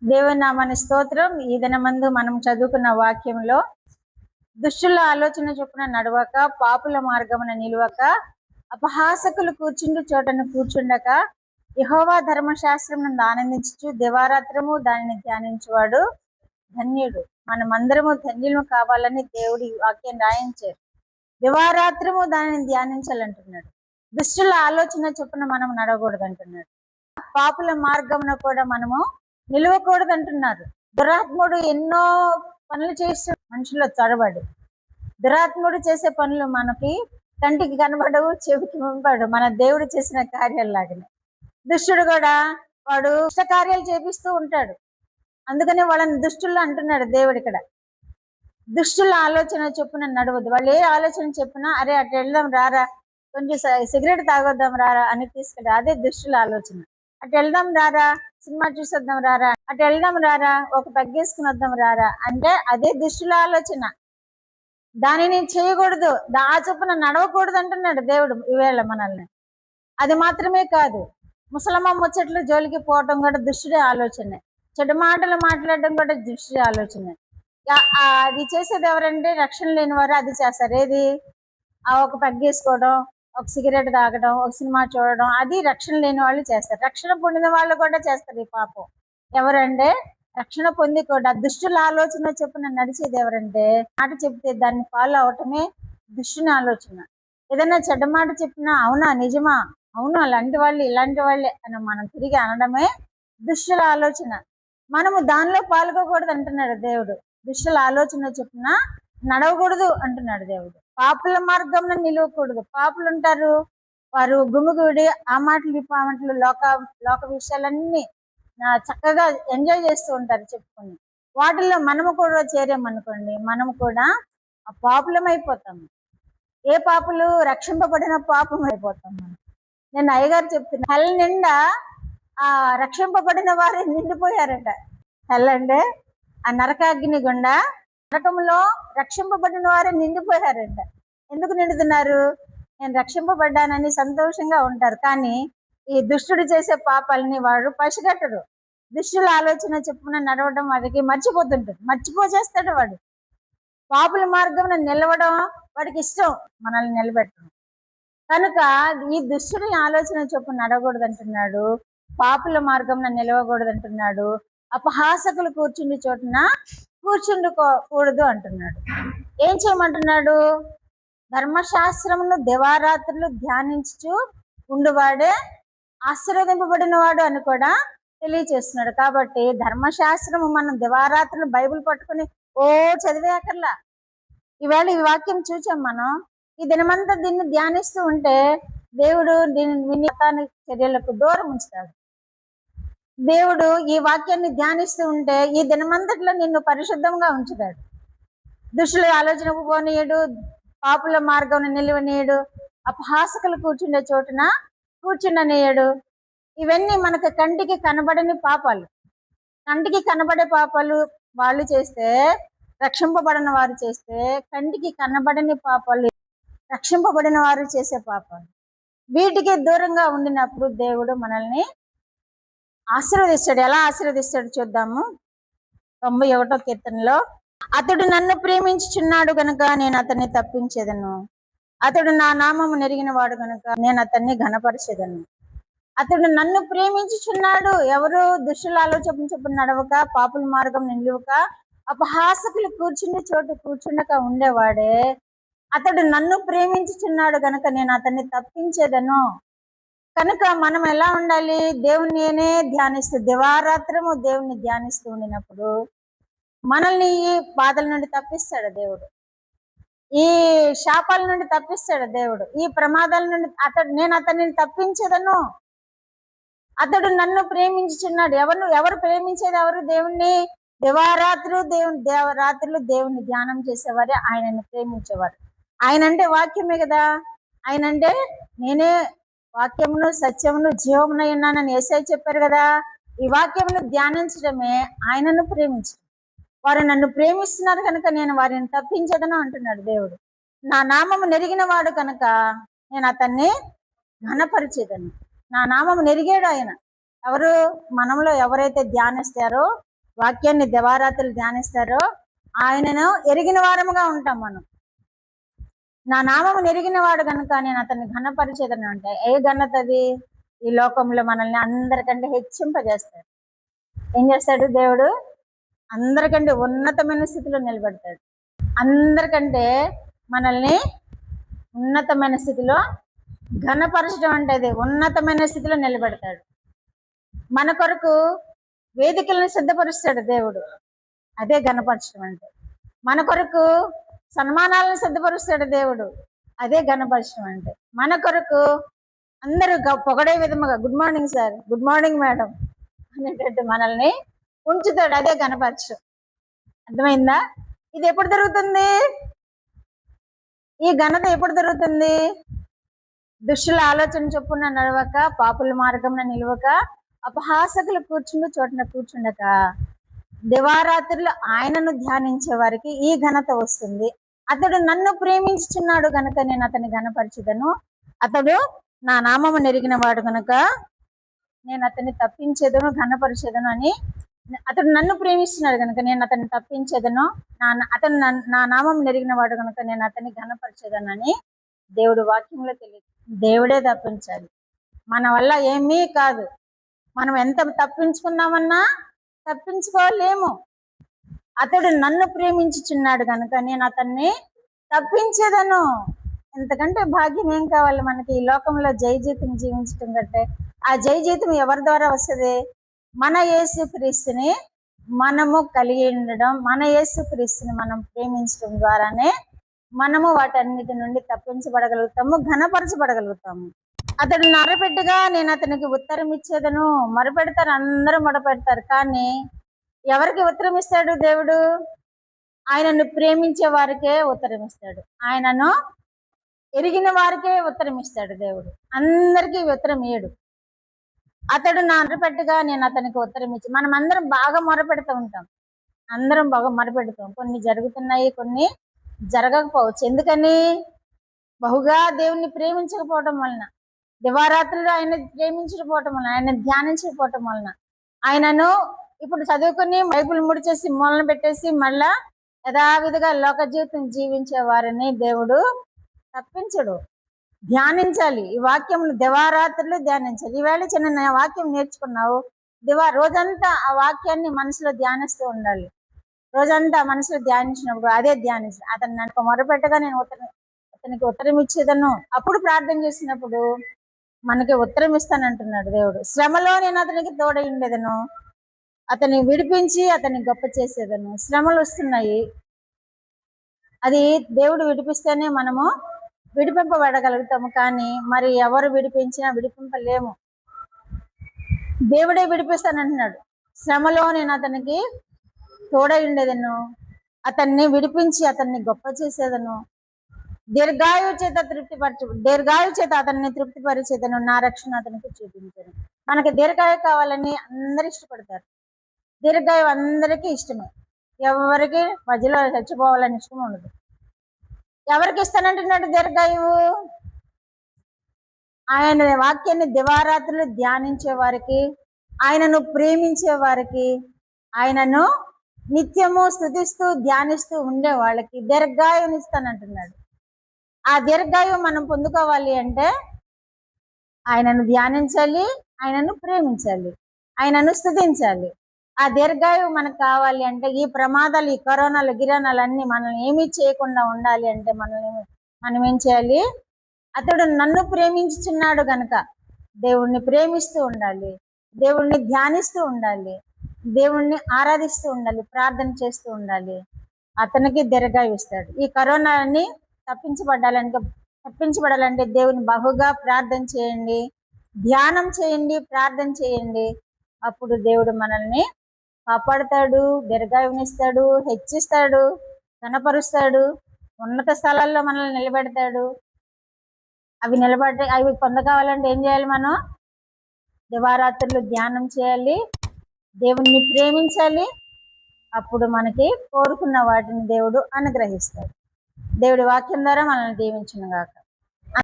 దేవుని నామాని స్తోత్రం. ఈ దినమందు మనం చదువుకున్న వాక్యంలో దుష్టుల ఆలోచన చొప్పున నడవక, పాపుల మార్గమున నిలువక, అపహాసకులు కూర్చుండు చోటను కూర్చుండక, యెహోవా ధర్మశాస్త్రమును ఆనందించుచు దివారాత్రము దానిని ధ్యానించువాడు ధన్యుడు. మనమందరము ధన్యులు కావాలని దేవుడి వాక్యం రాయించారు. దివారాత్రము దానిని ధ్యానించాలంటున్నాడు. దుష్టుల ఆలోచన చొప్పున మనం నడవకూడదు అంటున్నాడు. పాపుల మార్గమున కూడా మనము నిలవకూడదు అంటున్నారు. దురాత్ముడు ఎన్నో పనులు చేస్తూ మనుషుల్లో చొరబడి, దురాత్ముడు చేసే పనులు మనకి కంటికి కనబడవు, చెవికి వినపడు. మన దేవుడు చేసిన కార్యాలలాగానే దుష్టుడు కూడా వాడు ఇష్ట కార్యాలు చేపిస్తూ ఉంటాడు. అందుకనే వాళ్ళని దుష్టులు అంటున్నాడు దేవుడు ఇక్కడ. దుష్టుల ఆలోచన చొప్పున నడవద్దు. వాళ్ళు ఏ ఆలోచన చెప్పినా అరే అటు వెళ్దాం రారా, కొంచెం సిగరెట్ తాగొద్దాం రారా అని తీసుకెళ్ళి, అదే దుష్టుల ఆలోచన. అటు వెళ్దాం రారా, సినిమా చూసొద్దాం రారా, అటు వెళ్దాం రారా, ఒక పెగ్గేసుకుని వద్దాం రారా అంటే అదే దుష్టుల ఆలోచన. దానిని చేయకూడదు, ఆ చొప్పున నడవకూడదు అంటున్నాడు దేవుడు ఈవేళ మనల్ని. అది మాత్రమే కాదు, ముసలమ్మ ముచ్చట్లు జోలికి పోవటం కూడా దుష్టుడి ఆలోచనే. చెడు మాటలు మాట్లాడడం కూడా దుష్టుడి ఆలోచనే. అది చేసేది ఎవరంటే రక్షణ లేని వారు అది చేస్తారు. ఏది? ఒక పెగ్గేసుకోవడం, ఒక సిగరెట్ తాగడం, ఒక సినిమా చూడడం, అది రక్షణ లేని వాళ్ళు చేస్తారు. రక్షణ పొందిన వాళ్ళు కూడా చేస్తారు ఈ పాపం. ఎవరంటే రక్షణ పొంది కూడా దుష్టుల ఆలోచన చొప్పున నడిచేది ఎవరంటే, మాట చెప్తే దాన్ని ఫాలో అవటమే దుష్టుని ఆలోచన. ఏదైనా చెడ్డ మాట చెప్పినా అవునా, నిజమా, అవును అలాంటి వాళ్ళు ఇలాంటి వాళ్ళే అని మనం తిరిగి అనడమే దుష్టుల ఆలోచన. మనము దానిలో పాల్గొకూడదు అంటున్నాడు దేవుడు. దుష్టుల ఆలోచన చొప్పున నడవకూడదు అంటున్నాడు దేవుడు. పాపుల మార్గంలో నిలవకూడదు. పాపులు ఉంటారు, వారు గుమిగూడి ఆ మాటలు ఈ మాటలు లోక విషయాలన్నీ చక్కగా ఎంజాయ్ చేస్తూ ఉంటారు చెప్పుకొని. వాటిల్లో మనము కూడా చేరామనుకోండి, మనము కూడా ఆ పాపులం అయిపోతాము. ఏ పాపులు? రక్షింపబడిన పాపం అయిపోతాం మనం. నేను అయ్యగారు చెప్తున్నా, హెల్ నిండా ఆ రక్షింపబడిన వారు నిండిపోయారట. హెల్ అంటే ఆ నరకాగ్ని గుండా, నరకంలో రక్షింపబడిన వారే నిండిపోయారంట. ఎందుకు నిండుతున్నారు? నేను రక్షింపబడ్డానని సంతోషంగా ఉంటారు. కానీ ఈ దుష్టుడు చేసే పాపాలని వాడు పసిగట్టడు. దుష్టుల ఆలోచన చెప్పున నడవడం వాడికి మర్చిపోతుంటాడు, మర్చిపోచేస్తాడు వాడు. పాపుల మార్గం నిలవడం వాడికి ఇష్టం, మనల్ని నిలబెట్టడం. కనుక ఈ దుష్టుని ఆలోచన చొప్పున నడవకూడదు అంటున్నాడు. పాపుల మార్గం నిలవకూడదు అంటున్నాడు. అపహాసకులు కూర్చుండి చోటున కూర్చుండకూడదు అంటున్నాడు. ఏం చేయమంటున్నాడు? ధర్మశాస్త్రమును దివారాత్రులు ధ్యానించుచు ఉండువాడే ఆశీర్వదింపబడిన వాడు అని కూడా తెలియచేస్తున్నాడు. కాబట్టి ధర్మశాస్త్రము మనం దివారాత్రులు బైబిల్ పట్టుకుని చదివేకర్లా. ఈవేళ ఈ వాక్యం చూసాం మనం. ఈ దినమంతా దీన్ని ధ్యానిస్తూ ఉంటే దేవుడు దీని వినియోగానికి చర్యలకు దూరం ఉంచుతాడు. దేవుడు ఈ వాక్యాన్ని ధ్యానిస్తూ ఉంటే ఈ దినమంతట్లో నిన్ను పరిశుద్ధంగా ఉంచుతాడు. దుష్టుల ఆలోచనకు పోనీయడు, పాపుల మార్గం నిలువనీయడు, అపహాసకులు కూర్చుండే చోటున కూర్చుండనీయడు. ఇవన్నీ మనకు కంటికి కనబడని పాపాలు. కంటికి కనబడే పాపాలు వాళ్ళు చేస్తే, రక్షింపబడిన వారు చేస్తే, కంటికి కనబడని పాపాలు రక్షింపబడిన వారు చేసే పాపాలు. వీటికి దూరంగా ఉండినప్పుడు దేవుడు మనల్ని ఆశీర్వదిస్తాడు. ఎలా ఆశీర్వదిస్తాడు చూద్దాము. 91వ కీర్తనలో, అతడు నన్ను ప్రేమించుచున్నాడు గనుక నేను అతన్ని తప్పించేదను. అతడు నా నామము నెరిగిన వాడు గనుక నేను అతన్ని ఘనపరిచేదను. అతడు నన్ను ప్రేమించుచున్నాడు. ఎవరు? దుష్టుల ఆలోచన చొప్పున నడవక, పాపుల మార్గం నిలువక, అపహాసకులు కూర్చుండే చోటు కూర్చుండక ఉండేవాడే. అతడు నన్ను ప్రేమించుచున్నాడు గనుక నేను అతన్ని తప్పించేదను. కనుక మనం ఎలా ఉండాలి? దేవునినే ధ్యానిస్తూ దివారాత్రము దేవుణ్ణి ధ్యానిస్తూ ఉండినప్పుడు మనల్ని ఈ బాధల నుండి తప్పిస్తాడు దేవుడు, ఈ శాపాల నుండి తప్పిస్తాడు దేవుడు, ఈ ప్రమాదాల నుండి. నేను అతన్ని తప్పించేదను. అతడు నన్ను ప్రేమించుచున్నాడు. ఎవరు ప్రేమించేది? ఎవరు? దేవుణ్ణి. దేవరాత్రులు దేవుణ్ణి ధ్యానం చేసేవారే ఆయనని ప్రేమించేవారు. ఆయన అంటే వాక్యమే కదా. ఆయన అంటే నేనే వాక్యమును సత్యమును జీవమునై ఉన్నానని యేసయ్య చెప్పారు కదా. ఈ వాక్యమును ధ్యానించడమే ఆయనను ప్రేమించడం. వారు నన్ను ప్రేమిస్తున్నారు కనుక నేను వారిని తప్పించదను అంటున్నాడు దేవుడు. నా నామము నెరిగిన వాడు కనుక నేను అతన్ని ఘనపరిచేదను. నా నామము నెరిగాడు ఆయన. ఎవరు? మనములో ఎవరైతే ధ్యానిస్తారో వాక్యాన్ని దివారాత్రులు ధ్యానిస్తారో ఆయనను ఎరిగిన వారముగా ఉంటాం మనం. నా నామము నెరిగిన వాడు కనుక నేను అతన్ని ఘనపరిచేదని అంటే ఏ ఘనత అది? ఈ లోకంలో మనల్ని అందరికంటే హెచ్చింపజేస్తాడు. ఏం చేస్తాడు దేవుడు? అందరికంటే ఉన్నతమైన స్థితిలో నిలబెడతాడు. అందరికంటే మనల్ని ఉన్నతమైన స్థితిలో ఘనపరచడం అంటే అది ఉన్నతమైన స్థితిలో నిలబెడతాడు. మన కొరకు వేదికలను సిద్ధపరుస్తాడు దేవుడు, అదే ఘనపరచడం అంటే. మన కొరకు సన్మానాలను సిద్ధపరుస్తాడు దేవుడు, అదే ఘనపరచడం అంటే. మన కొరకు అందరూ పొగడే విధముగా good morning sir, good morning madam అనేటట్టు మనల్ని ఉంచుతాడు, అదే ఘనపరచడం. అర్థమైందా? ఇది ఎప్పుడు జరుగుతుంది? ఈ ఘనత ఎప్పుడు జరుగుతుంది? దుష్టుల ఆలోచన చొప్పున నడవక, పాపుల మార్గంలో నిలవక, అపహాసకులు కూర్చుండు చోటన కూర్చుండక, దివారాత్రులు ఆయనను ధ్యానించే వారికి ఈ ఘనత వస్తుంది. అతడు నన్ను ప్రేమించుచున్నాడు గనుక నేను అతన్ని ఘనపరచుదను. అతడు నా నామము నెరిగిన వాడు కనుక నేను అతన్ని తప్పించేదను, ఘనపరిచేదను అని. అతడు నన్ను ప్రేమిస్తున్నాడు కనుక నేను అతన్ని తప్పించేదను, అతను నా నామం నెరిగిన వాడు కనుక నేను అతన్ని ఘనపరిచేదను అని దేవుడు వాక్యంలో తెలియదు. దేవుడే తప్పించాలి, మన వల్ల ఏమీ కాదు. మనం ఎంత తప్పించుకున్నామన్నా తప్పించుకోలేము. అతడు నన్ను ప్రేమించుచున్నాడు కనుక నేను అతన్ని తప్పించేదను. ఎంతకంటే భాగ్యం ఏం కావాలి మనకి? ఈ లోకంలో జై జీవితం జీవించటం కంటే ఆ జై జీవితం ఎవరి ద్వారా వస్తుంది? మన యేసు క్రీస్తుని మనము కలిగి ఉండడం, మన యేసు క్రీస్తుని మనం ప్రేమించడం ద్వారానే మనము వాటన్నిటి నుండి తప్పించబడగలుగుతాము, ఘనపరచబడగలుగుతాము. అతడు మొరపెట్టగా నేను అతనికి ఉత్తరం ఇచ్చేదను. మొరపెడతారు, అందరూ మొరపెడతారు, కానీ ఎవరికి ఉత్తరం ఇస్తాడు దేవుడు? ఆయనను ప్రేమించే వారికే ఉత్తరం ఇస్తాడు, ఆయనను ఎరిగిన వారికే ఉత్తరం ఇస్తాడు దేవుడు. అందరికీ ఉత్తరం ఇయ్యడు. అతడు నా మొరపెట్టగా నేను అతనికి ఉత్తరం ఇచ్చి. మనం అందరం బాగా మొరపెడుతూ ఉంటాం, అందరం బాగా మొరపెడతాం. కొన్ని జరుగుతున్నాయి, కొన్ని జరగకపోవచ్చు. ఎందుకని? బహుగా దేవుణ్ణి ప్రేమించకపోవటం వలన, దివారాత్రులు ఆయన ప్రేమించకపోవటం వలన, ఆయన ధ్యానించకపోవటం వలన, ఆయనను ఇప్పుడు చదువుకుని బైబిల్ ముడిచేసి మూలన పెట్టేసి మళ్ళా యథావిధిగా లోక జీవితం జీవించే వారిని దేవుడు తప్పించడు. ధ్యానించాలి, ఈ వాక్యం దివారాత్రులు ధ్యానించాలి. ఈవేళ చిన్న వాక్యం నేర్చుకున్నావు, రోజంతా ఆ వాక్యాన్ని మనసులో ధ్యానిస్తూ ఉండాలి. రోజంతా మనసులో ధ్యానించినప్పుడు అదే ధ్యానించాలి. అతను నన్ను మొరపెట్టగా నేను అతనికి ఉత్తరం ఇచ్చేదను. అప్పుడు ప్రార్థన చేసినప్పుడు మనకి ఉత్తరం ఇస్తానంటున్నాడు దేవుడు. శ్రమలో నేను అతనికి తోడై ఉండేదను, అతన్ని విడిపించి అతన్ని గొప్ప చేసేదను. శ్రమలు వస్తున్నాయి, అది దేవుడు విడిపిస్తేనే మనము విడిపింపబడగలుగుతాము. కానీ మరి ఎవరు విడిపించినా విడిపింపలేము, దేవుడే విడిపిస్తానంటున్నాడు. శ్రమలో నేను అతనికి తోడై ఉండేదను, అతన్ని విడిపించి అతన్ని గొప్ప చేసేదను. దీర్ఘాయువు చేత అతన్ని తృప్తిపరిచేదను, నా రక్షణ అతనికి చూపించను. మనకి దీర్ఘాయువు కావాలని అందరు ఇష్టపడతారు. దీర్ఘాయువు అందరికీ ఇష్టమే, ఎవరికి మధ్యలో చచ్చిపోవాలని ఇష్టం ఉండదు. ఎవరికి ఇస్తానంటున్నాడు దీర్ఘాయువు? ఆయన వాక్యాన్ని దివారాత్రులు ధ్యానించే వారికి, ఆయనను ప్రేమించే వారికి, ఆయనను నిత్యము స్తుతిస్తూ ధ్యానిస్తూ ఉండే వాళ్ళకి దీర్ఘాయువుని ఇస్తానంటున్నాడు. ఆ దీర్ఘాయువు మనం పొందుకోవాలి అంటే ఆయనను ధ్యానించాలి, ఆయనను ప్రేమించాలి, ఆయనను స్తుతించాలి. ఆ దీర్ఘాయువు మనకు కావాలి అంటే ఈ ప్రమాదాలు, ఈ కరోనాలు గిరానాలు అన్ని మనల్ని ఏమీ చేయకుండా ఉండాలి అంటే మనం ఏం చేయాలి? అతడు నన్ను ప్రేమించుచున్నాడు గనుక దేవుణ్ణి ప్రేమిస్తూ ఉండాలి, దేవుణ్ణి ధ్యానిస్తూ ఉండాలి, దేవుణ్ణి ఆరాధిస్తూ ఉండాలి, ప్రార్థన చేస్తూ ఉండాలి. అతనికి దీర్ఘాయువు ఇస్తాడు. ఈ కరోనాని తప్పించబడాలంటే దేవుని బహుగా ప్రార్థన చేయండి, ధ్యానం చేయండి, ప్రార్థన చేయండి. అప్పుడు దేవుడు మనల్ని కాపాడుతాడు, దీర్ఘాయువునిస్తాడు, హెచ్చిస్తాడు, కనపరుస్తాడు, ఉన్నత స్థలాల్లో మనల్ని నిలబెడతాడు. అవి పొందకావాలంటే ఏం చేయాలి? మనం దివారాత్రులు ధ్యానం చేయాలి, దేవుణ్ణి ప్రేమించాలి. అప్పుడు మనకి కోరుకున్న వాటిని దేవుడు అనుగ్రహిస్తాడు. దేవుడి వాక్యం ద్వారా మనల్ని దీవించును గాక.